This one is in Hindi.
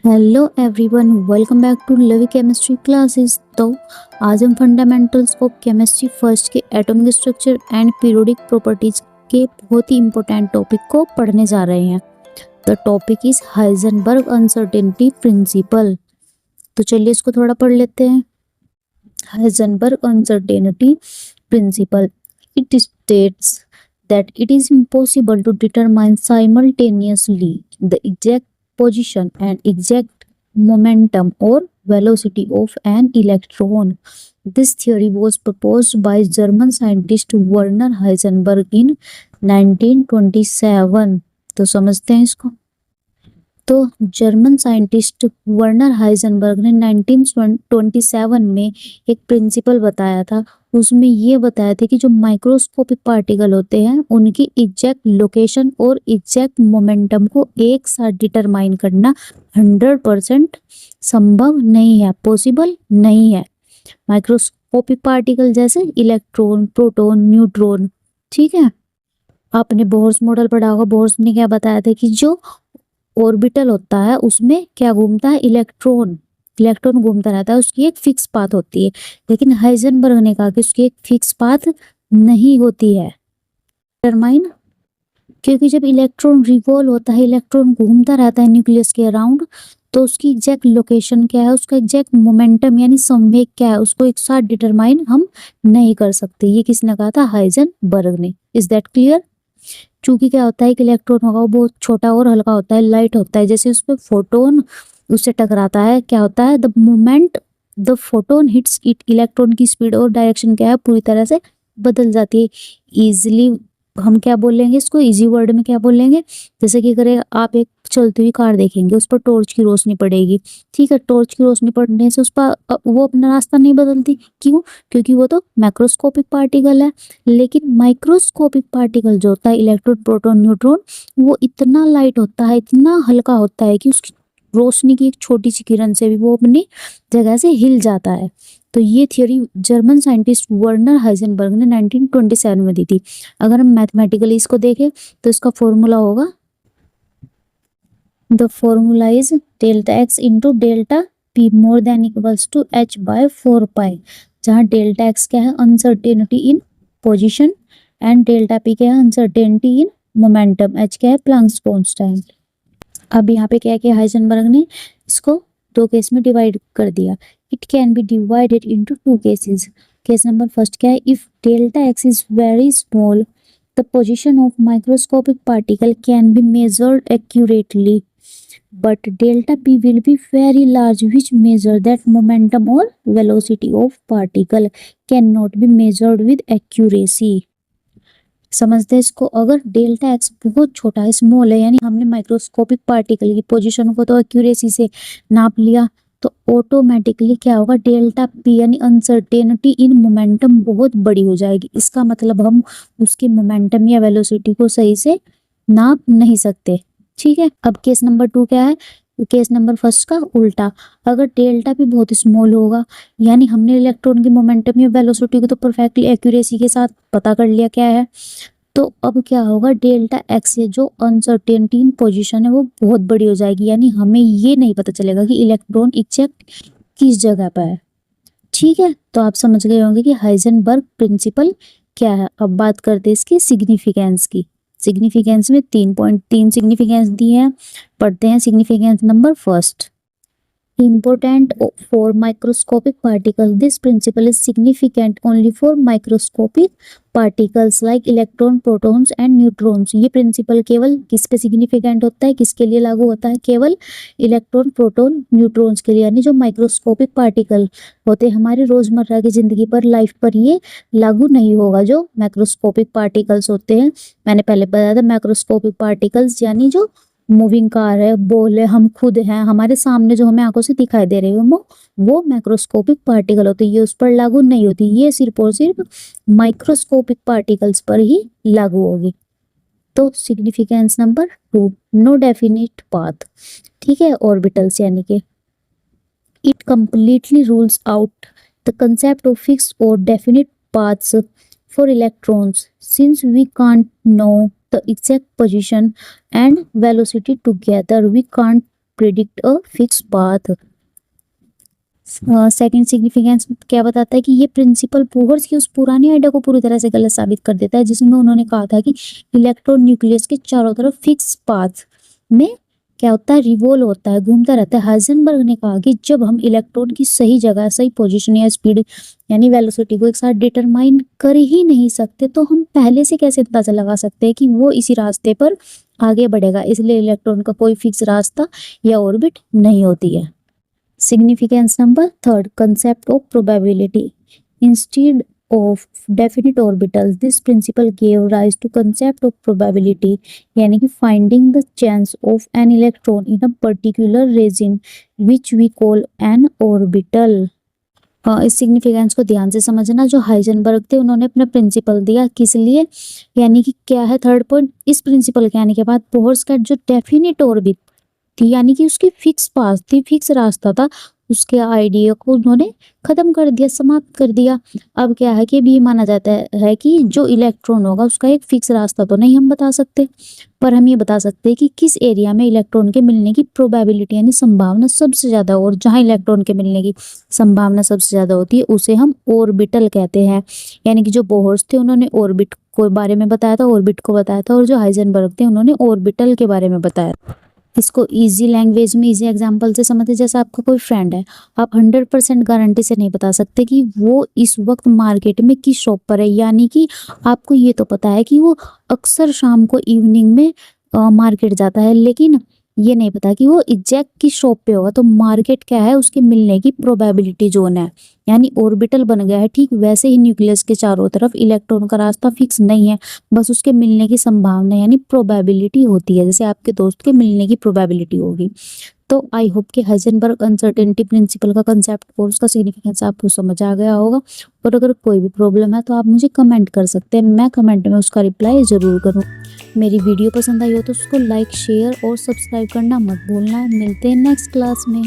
Hello everyone, welcome back to Lavi chemistry classes. तो आज हम फंडामेंटल्स ऑफ केमिस्ट्री फर्स्ट के atomic structure and periodic properties के बहुत ही इंपॉर्टेंट टॉपिक को पढ़ने जा रहे हैं। The topic is Heisenberg uncertainty principle. तो चलिए इसको थोड़ा पढ़ लेते हैं। Heisenberg uncertainty principle, it states that it is impossible to determine simultaneously the exact position and exact momentum or velocity of an electron. This theory was proposed by German scientist Werner Heisenberg in 1927. तो समझते हैं इसको। तो जर्मन साइंटिस्ट वर्नर हाइजेनबर्ग ने 1927 में एक प्रिंसिपल बताया था। उसमें ये बताया था कि जो माइक्रोस्कोपिक पार्टिकल होते हैं उनकी एग्जैक्ट लोकेशन और एग्जैक्ट मोमेंटम को एक साथ डिटरमाइन करना 100% संभव नहीं है, पॉसिबल नहीं है। माइक्रोस्कोपिक पार्टिकल जैसे इलेक्ट्रॉन, प्रोटॉन, न्यूट्रॉन। ठीक है, आपने बोर्स मॉडल पढ़ा होगा। बोर्स ने क्या बताया था कि जो ऑर्बिटल होता है उसमें क्या घूमता है, इलेक्ट्रॉन। इलेक्ट्रॉन घूमता रहता है, उसकी एक फिक्स पाथ होती है। लेकिन हाइजेनबर्ग ने कहा कि उसकी एक फिक्स पाथ नहीं होती है डिटरमाइन, क्योंकि जब इलेक्ट्रॉन रिवॉल्व होता है, इलेक्ट्रॉन घूमता रहता है न्यूक्लियस के अराउंड, तो उसकी एग्जैक्ट लोकेशन क्या है, उसका एग्जैक्ट मोमेंटम यानी संवेग क्या है, उसको एक साथ डिटरमाइन हम नहीं कर सकते। ये किसने कहा था, हाइजेनबर्ग ने। Is that clear? चूंकि क्या होता है कि इलेक्ट्रॉन होगा वो बहुत छोटा और हल्का होता है, लाइट होता है। जैसे उस पर फोटोन उससे टकराता है, क्या होता है, the moment the photon hits it, electron की स्पीड और डायरेक्शन क्या है, पूरी तरह से बदल जाती है। इजिली हम क्या बोलेंगे इसको, इजी वर्ड में क्या बोलेंगे, जैसे कि अगर आप एक चलती हुई कार देखेंगे, उस पर टॉर्च की रोशनी पड़ेगी। ठीक है, टॉर्च की रोशनी पड़ने से उस पर वो अपना रास्ता नहीं बदलती। क्यों? क्योंकि वो तो मैक्रोस्कोपिक पार्टिकल है। लेकिन माइक्रोस्कोपिक पार्टिकल जो होता है, इलेक्ट्रॉन, प्रोटॉन, न्यूट्रॉन, वो इतना लाइट होता है, इतना हल्का होता है कि उसकी रोशनी की एक छोटी सी किरण से भी वो अपनी जगह से हिल जाता है। तो ये theory German scientist Werner Heisenberg ने 1927 में दी थी। अगर हम मैथमेटिकली इसको देखें तो इसका फॉर्मूला होगा, the formula is delta X into delta P more than equals to H by 4 pi, जहाँ डेल्टा एक्स क्या है, uncertainty in position, and delta P क्या है, अनसर्टेनिटी इन मोमेंटम, एच क्या है, प्लैंक्स कांस्टेंट। अब यहाँ पे क्या किया हाइजेनबर्ग ने, इसको दो केस में डिवाइड कर दिया। It can be divided into two cases. Case number first क्या है, if delta x is very small the position of microscopic particle can be measured accurately, but delta p will be very large, which measure that momentum or velocity of particle cannot be measured with accuracy. समझते हैं इसको। अगर डेल्टा एक्स बहुत छोटा है, स्मॉल है, यानी हमने माइक्रोस्कोपिक पार्टिकल की पोजीशन को तो एक्यूरेसी से नाप लिया, तो ऑटोमेटिकली क्या होगा, डेल्टा पी यानी अनसर्टेनिटी इन मोमेंटम बहुत बड़ी हो जाएगी। इसका मतलब हम उसकी मोमेंटम या वेलोसिटी को सही से नाप नहीं सकते। ठीक है, अब केस नंबर 2 क्या है, केस नंबर फर्स्ट का उल्टा। अगर डेल्टा भी बहुत स्मॉल होगा, यानी हमने इलेक्ट्रॉन की मोमेंटम या वेलोसिटी को तो परफेक्टली एक्यूरेसी के साथ पता कर लिया क्या है, तो अब क्या होगा, डेल्टा एक्स से जो अनसर्टेनिटी इन पोजीशन है वो बहुत बड़ी हो जाएगी, यानी हमें ये नहीं पता चलेगा कि इलेक्ट्रॉन एग्जैक्ट किस जगह पर है। ठीक है, तो आप समझ गए होंगे कि हाइजेनबर्ग प्रिंसिपल क्या है। अब बात करते हैं इसकी सिग्निफिकेंस की। सिग्निफिकेंस में 3.3 सिग्निफिकेंस दिए हैं, पढ़ते हैं significance number first. Important for microscopic particles. This principle is significant only for microscopic particles like electron, protons and neutrons. ये प्रिंसिपल केवल किस पे सिग्निफिकेंट होता है, किसके लिए लागू होता है, केवल इलेक्ट्रॉन, प्रोटॉन, न्यूट्रॉन्स के लिए, यानी जो माइक्रोस्कोपिक पार्टिकल होते हैं हमारी रोजमर्रा की जिंदगी पर, लाइफ पर ये लागू नहीं होगा। जो मैक्रोस्कोपिक पार्टिकल्स होते हैं, मैंने पहले बताया था, मैक्रोस्कोपिक पार्टिकल्स यानी जो मूविंग कार है, बॉल है, हम खुद हैं, हमारे सामने जो हमें आंखों से दिखाई दे रहे हो वो मैक्रोस्कोपिक पार्टिकल होते हैं। ये उस पर लागू नहीं होती, ये सिर्फ और सिर्फ माइक्रोस्कोपिक पार्टिकल्स पर ही लागू होगी। तो significance number 2, no definite path. ठीक है, ऑर्बिटल्स यानी कि it completely rules out the concept of fix और definite paths for electrons, since we can't know the exact position and velocity together, we can't predict a fix path. Second significance क्या बताता है कि ये प्रिंसिपल बोहर्स की उस पुरानी आइडिया को पूरी तरह से गलत साबित कर देता है जिसमें उन्होंने कहा था कि इलेक्ट्रॉन न्यूक्लियस के चारों तरफ फिक्स पाथ में क्या होता है, रिवॉल्व होता है, घूमता रहता है। हाइजेनबर्ग ने कहा कि जब हम इलेक्ट्रॉन की सही जगह, सही पोजीशन या स्पीड यानी वेलोसिटी को एक साथ डिटरमाइन कर ही नहीं सकते तो हम पहले से कैसे अंदाजा लगा सकते हैं कि वो इसी रास्ते पर आगे बढ़ेगा। इसलिए इलेक्ट्रॉन का कोई फिक्स रास्ता या ऑर्बिट नहीं होती है। Significance number third, concept of probability. Instead of definite orbitals, this principle gave rise to concept of probability, यानी कि finding the chance of an electron in a particular region, which we call an orbital. इस सिग्निफिकेंस को ध्यान से समझना। जो हाइजेनबर्ग थे उन्होंने अपना प्रिंसिपल दिया, किस लिए, यानी कि क्या है थर्ड पॉइंट, इस प्रिंसिपल के आने के बाद बोहर्स का जो डेफिनेट ऑर्बिट थी यानी कि उसकी फिक्स पाथ थी, फिक्स रास्ता था, उसके आइडिया को उन्होंने खत्म कर दिया, समाप्त कर दिया। अब क्या है कि ये माना जाता है कि जो इलेक्ट्रॉन होगा उसका एक फिक्स रास्ता तो नहीं हम बता सकते, पर हम ये बता सकते हैं कि किस एरिया में इलेक्ट्रॉन के मिलने की प्रोबेबिलिटी यानी संभावना सबसे ज्यादा, और जहां इलेक्ट्रॉन के मिलने की संभावना सबसे ज्यादा होती है उसे हम ऑर्बिटल कहते हैं। यानी कि जो बोहर्स थे उन्होंने ऑर्बिट के बारे में बताया था, ऑर्बिट को बताया था, और जो हाइजेनबर्ग थे उन्होंने ऑर्बिटल के बारे में बताया। इसको इजी लैंग्वेज में इजी एग्जांपल से समझते। जैसे आपका कोई फ्रेंड है, आप 100% गारंटी से नहीं बता सकते कि वो इस वक्त मार्केट में किस शॉप पर है, यानी कि आपको ये तो पता है कि वो अक्सर शाम को इवनिंग में मार्केट जाता है, लेकिन ये नहीं पता कि वो एग्जैक्ट किस शॉप पे होगा। तो मार्केट क्या है, उसके मिलने की प्रोबेबिलिटी जोन है, यानी ऑर्बिटल बन गया है। ठीक वैसे ही न्यूक्लियस के चारों तरफ इलेक्ट्रॉन का रास्ता फिक्स नहीं है, बस उसके मिलने की संभावना यानी प्रोबेबिलिटी होती है, जैसे आपके दोस्त के मिलने की प्रोबेबिलिटी होगी। तो आई होप कि हाइजेनबर्ग अनसर्टेनिटी प्रिंसिपल का कंसेप्ट और उसका सिग्निफिकेंस आपको समझ आ गया होगा। और अगर कोई भी प्रॉब्लम है तो आप मुझे कमेंट कर सकते हैं, मैं कमेंट में उसका रिप्लाई ज़रूर करूँ। मेरी वीडियो पसंद आई हो तो उसको लाइक, शेयर और सब्सक्राइब करना मत भूलना। मिलते हैं नेक्स्ट क्लास में।